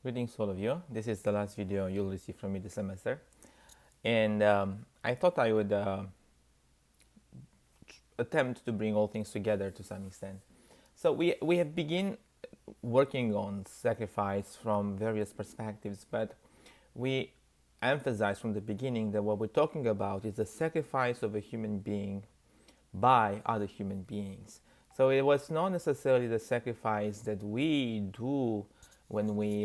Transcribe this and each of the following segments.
Greetings to all of you. This is the last video you'll receive from me this semester. And I thought I would attempt to bring all things together to some extent. So we have begin working on sacrifice from various perspectives, but we emphasize from the beginning that what we're talking about is the sacrifice of a human being by other human beings. So it was not necessarily the sacrifice that we do when we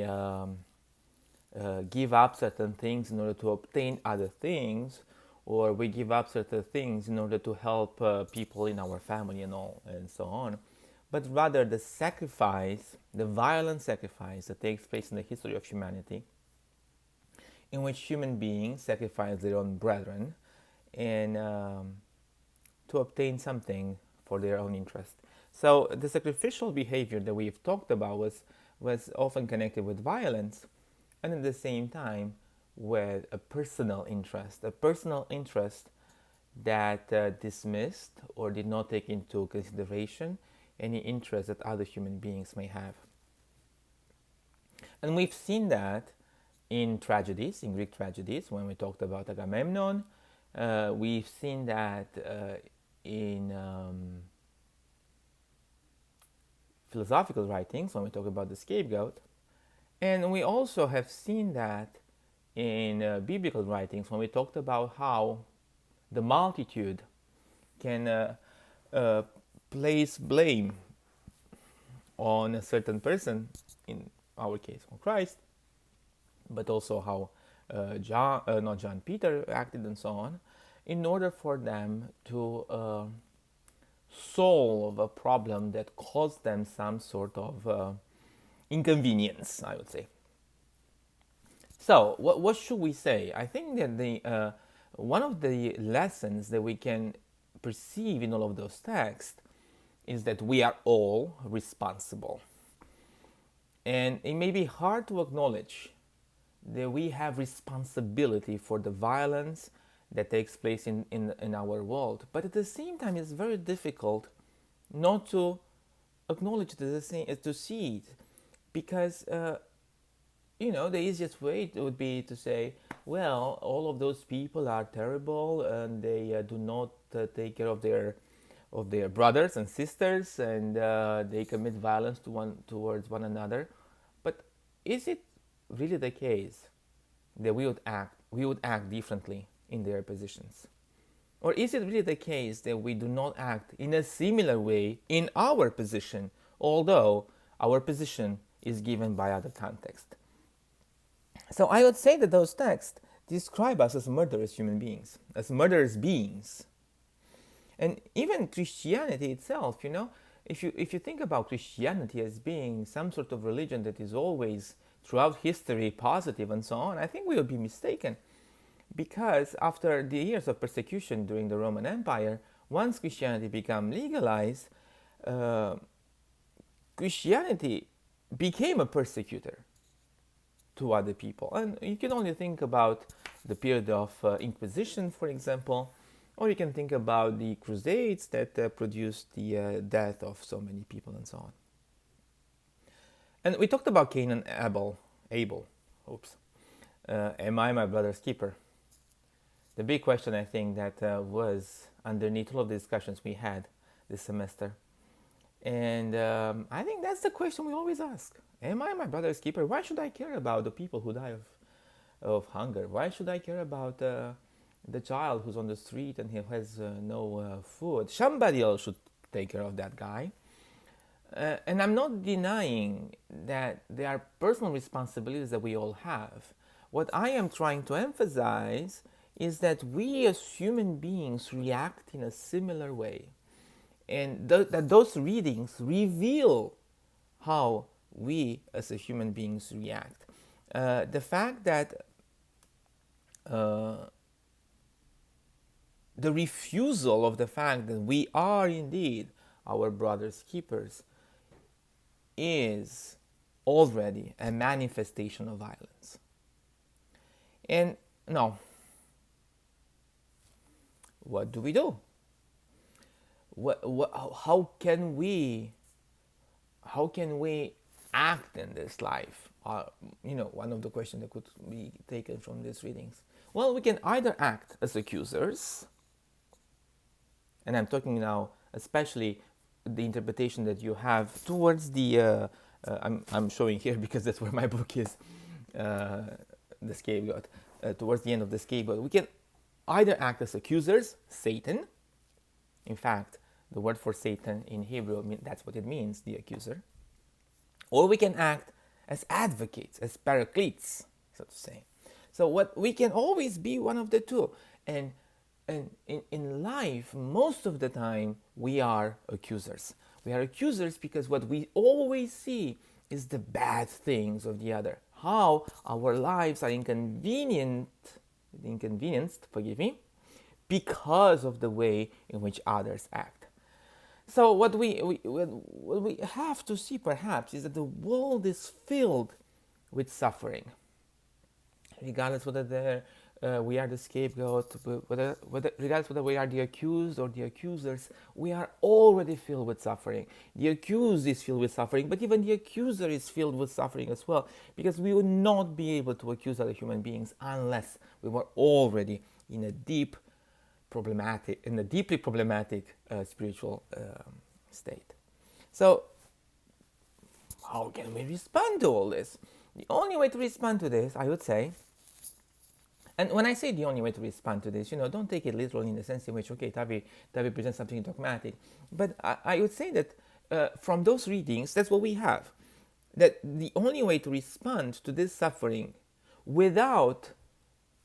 give up certain things in order to obtain other things, or we give up certain things in order to help people in our family and all and so on, but rather the sacrifice, the violent sacrifice that takes place in the history of humanity, in which human beings sacrifice their own brethren and to obtain something for their own interest. So the sacrificial behavior that we've talked about was often connected with violence, and at the same time with a personal interest that dismissed or did not take into consideration any interest that other human beings may have. And we've seen that in tragedies, in Greek tragedies, when we talked about Agamemnon. We've seen that in philosophical writings, when we talk about the scapegoat. And we also have seen that in biblical writings when we talked about how the multitude can place blame on a certain person, in our case on Christ, but also how Peter acted and so on, in order for them to solve a problem that caused them some sort of inconvenience, I would say. So, what should we say? I think that the one of the lessons that we can perceive in all of those texts is that we are all responsible. And it may be hard to acknowledge that we have responsibility for the violence that takes place in our world. But at the same time, it's very difficult not to acknowledge to see it, because the easiest way would be to say, well, all of those people are terrible and they do not take care of their brothers and sisters, and they commit violence towards one another. But is it really the case that we would act differently in their positions? Or is it really the case that we do not act in a similar way in our position, although our position is given by other context? So I would say that those texts describe us as murderous human beings, as murderous beings. And even Christianity itself, if you think about Christianity as being some sort of religion that is always throughout history positive and so on, I think we would be mistaken. Because after the years of persecution during the Roman Empire, once Christianity became legalized, Christianity became a persecutor to other people. And you can only think about the period of Inquisition, for example, or you can think about the Crusades that produced the death of so many people and so on. And we talked about Cain and Abel. Am I my brother's keeper? The big question, I think, that was underneath all of the discussions we had this semester. And I think that's the question we always ask. Am I my brother's keeper? Why should I care about the people who die of hunger? Why should I care about the child who's on the street and he has no food? Somebody else should take care of that guy. And I'm not denying that there are personal responsibilities that we all have. What I am trying to emphasize is that we as human beings react in a similar way. And that those readings reveal how we as a human beings react. The fact that the refusal of the fact that we are indeed our brother's keepers is already a manifestation of violence. And now, what do we do? How can we act in this life? One of the questions that could be taken from these readings. Well, we can either act as accusers, and I'm talking now especially the interpretation that you have towards the. I'm showing here because that's where my book is, the scapegoat. Towards the end of the scapegoat, we can either act as accusers, Satan. In fact, the word for Satan in Hebrew, that's what it means, the accuser. Or we can act as advocates, as paracletes, so to say. So what we can always be one of the two. And in life, most of the time, we are accusers. We are accusers because what we always see is the bad things of the other. How our lives are inconvenienced, forgive me, because of the way in which others act. So what we have to see perhaps is that the world is filled with suffering. Regardless whether we are the scapegoat, regardless whether we are the accused or the accusers, we are already filled with suffering. The accused is filled with suffering, but even the accuser is filled with suffering as well, because we would not be able to accuse other human beings unless we were already in a deeply problematic spiritual state. So, how can we respond to all this? The only way to respond to this, I would say, and when I say the only way to respond to this, don't take it literally in the sense in which, okay, Tavi presents something dogmatic. But I would say that from those readings, that's what we have. That the only way to respond to this suffering without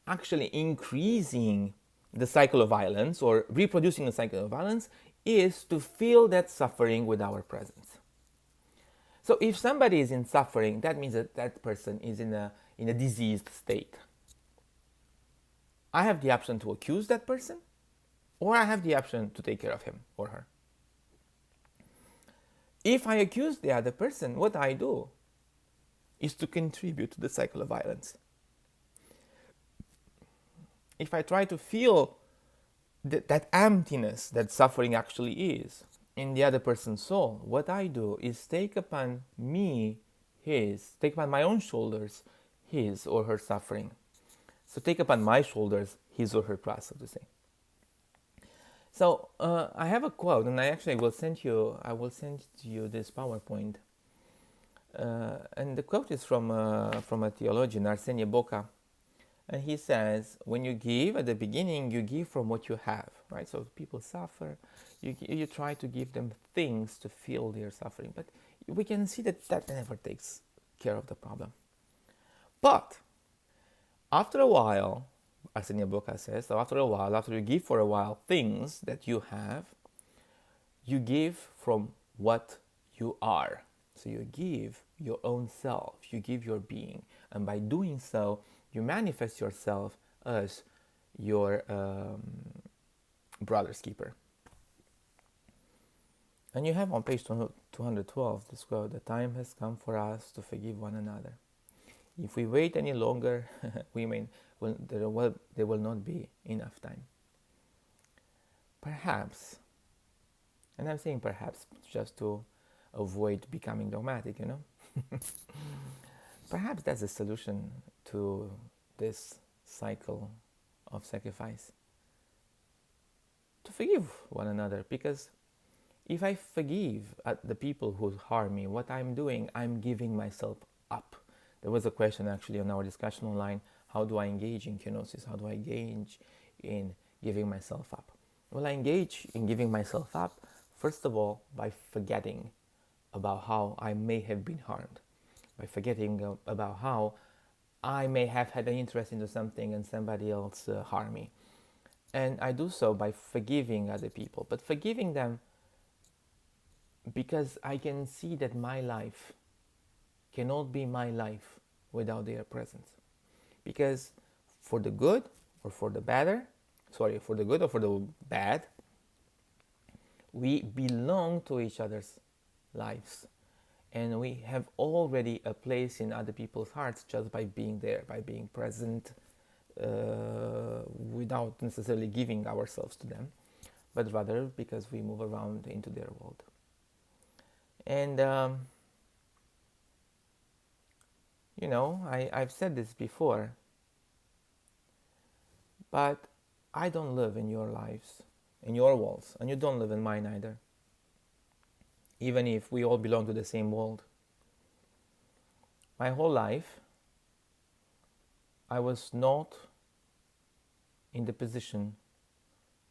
actually increasing the cycle of violence or reproducing the cycle of violence is to feel that suffering with our presence. So if somebody is in suffering, that means that that person is in a diseased state. I have the option to accuse that person, or I have the option to take care of him or her. If I accuse the other person, what I do is to contribute to the cycle of violence. If I try to feel that emptiness that suffering actually is in the other person's soul, what I do is take upon my own shoulders his or her suffering. So take upon my shoulders his or her cross, so to say. So I have a quote, and I will send you this PowerPoint. And the quote is from a theologian, Arsenie Boca. And he says, when you give at the beginning, you give from what you have, right? So people suffer, you try to give them things to feel their suffering. But we can see that never takes care of the problem. But after a while, Arsenia Boca says, so after you give for a while things that you have, you give from what you are. So you give your own self, you give your being. And by doing so, you manifest yourself as your brother's keeper. And you have on page 212 this quote, the time has come for us to forgive one another. If we wait any longer, there will not be enough time. Perhaps, and I'm saying perhaps just to avoid becoming dogmatic, perhaps that's the solution to this cycle of sacrifice. To forgive one another, because if I forgive the people who harm me, what I'm doing, I'm giving myself up. There was a question actually on our discussion online, how do I engage in kenosis? How do I engage in giving myself up? Well, I engage in giving myself up, first of all, by forgetting about how I may have been harmed, by forgetting about how I may have had an interest into something and somebody else harmed me. And I do so by forgiving other people, but forgiving them because I can see that my life cannot be my life without their presence. Because for the good or for the bad, we belong to each other's lives. And we have already a place in other people's hearts just by being there, by being present, without necessarily giving ourselves to them, but rather because we move around into their world. And I've said this before, but I don't live in your lives, in your worlds, and you don't live in mine either. Even if we all belong to the same world. My whole life, I was not in the position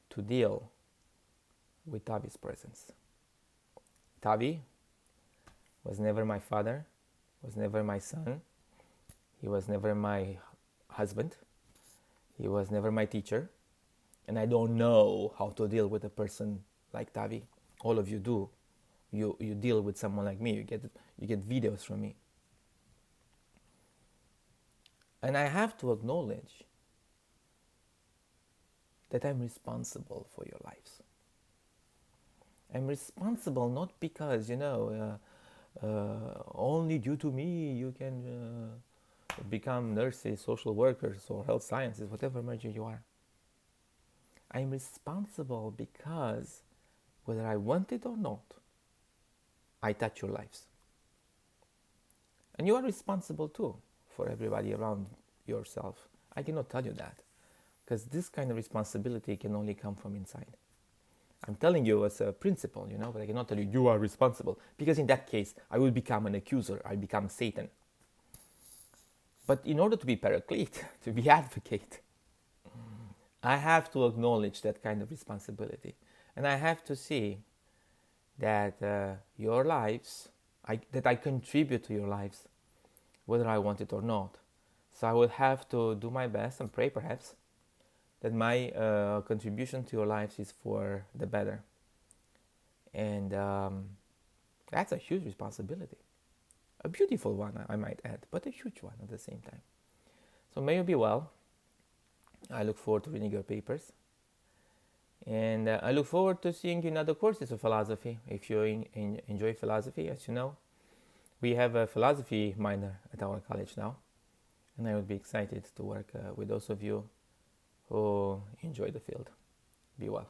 to deal with Tavi's presence. Tavi was never my father, was never my son, he was never my husband, he was never my teacher, and I don't know how to deal with a person like Tavi. All of you do. You deal with someone like me. You get videos from me. And I have to acknowledge that I'm responsible for your lives. I'm responsible not because, only due to me you can become nurses, social workers, or health sciences, whatever major you are. I'm responsible because, whether I want it or not, I touch your lives. And you are responsible too for everybody around yourself. I cannot tell you that, because this kind of responsibility can only come from inside. I'm telling you as a principle, but I cannot tell you you are responsible, because in that case I will become an accuser, I become Satan. But in order to be paraclete, to be advocate, I have to acknowledge that kind of responsibility, and I have to see that your lives, that I contribute to your lives, whether I want it or not. So I will have to do my best and pray, perhaps, that my contribution to your lives is for the better. And that's a huge responsibility. A beautiful one, I might add, but a huge one at the same time. So may you be well. I look forward to reading your papers. And I look forward to seeing you in other courses of philosophy. If you enjoy philosophy, as you know, we have a philosophy minor at our college now. And I would be excited to work with those of you who enjoy the field. Be well.